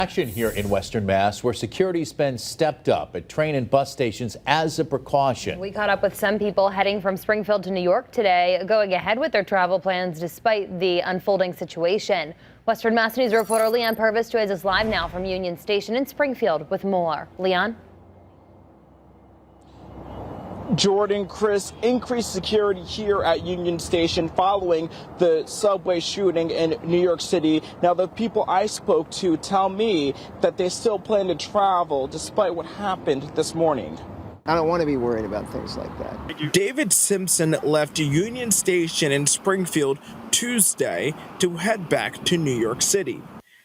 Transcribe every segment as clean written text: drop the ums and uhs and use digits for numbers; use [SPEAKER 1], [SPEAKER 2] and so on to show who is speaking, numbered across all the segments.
[SPEAKER 1] Action here in Western Mass, where security's been stepped up at train and bus stations as a precaution.
[SPEAKER 2] We caught up with some people heading from Springfield to New York today, going ahead with their travel plans despite the unfolding situation. Western Mass News reporter Leon Purvis joins us live now from Union Station in Springfield with more. Leon?
[SPEAKER 3] Jordan, Chris, increased security here at Union Station following the subway shooting in New York City. Now, the people I spoke to tell me that they still plan to travel despite what happened this morning.
[SPEAKER 4] I don't want to be worried about things like that.
[SPEAKER 5] David Simpson left Union Station in Springfield Tuesday to head back to New York City.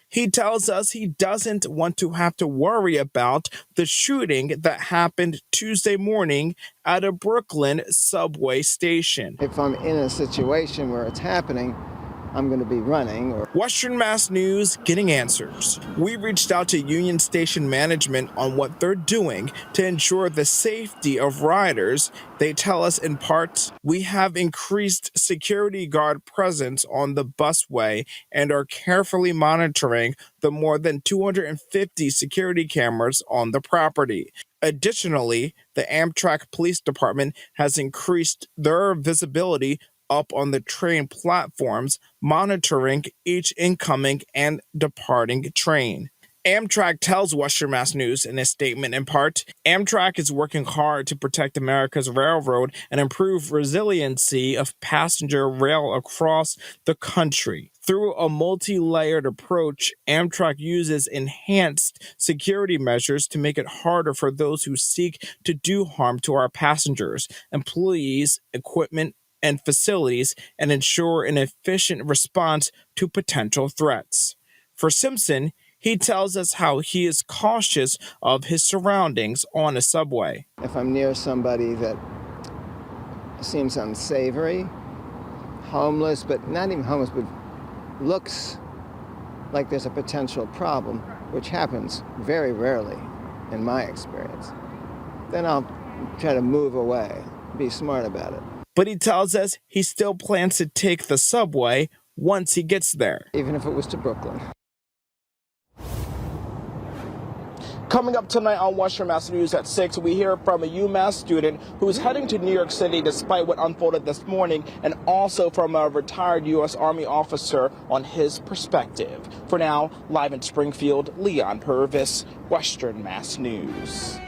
[SPEAKER 5] He tells us he doesn't want to have to worry about the shooting that happened Tuesday morning at a Brooklyn subway station.
[SPEAKER 4] If I'm in a situation where it's happening, I'm going to be running.
[SPEAKER 5] Western Mass News getting answers. We reached out to Union Station management on what they're doing to ensure the safety of riders. They tell us in part, we have increased security guard presence on the busway and are carefully monitoring the more than 250 security cameras on the property. Additionally, the Amtrak Police Department has increased their visibility up on the train platforms, monitoring each incoming and departing train. Amtrak tells Western Mass News in a statement in part, Amtrak is working hard to protect America's railroad and improve resiliency of passenger rail across the country. Through a multi-layered approach, Amtrak uses enhanced security measures to make it harder for those who seek to do harm to our passengers, employees, equipment, and facilities, and ensure an efficient response to potential threats. For Simpson, he tells us how he is cautious of his surroundings on a subway.
[SPEAKER 4] If I'm near somebody that seems unsavory, homeless, but not even homeless, but looks like there's a potential problem, which happens very rarely in my experience, then I'll try to move away, be smart about it.
[SPEAKER 5] But he tells us he still plans to take the subway once he gets there.
[SPEAKER 4] Even if it was to Brooklyn.
[SPEAKER 3] Coming up tonight on Western Mass News at 6, we hear from a UMass student who's heading to New York City despite what unfolded this morning, and also from a retired U.S. Army officer on his perspective. For now, live in Springfield, Leon Purvis, Western Mass News.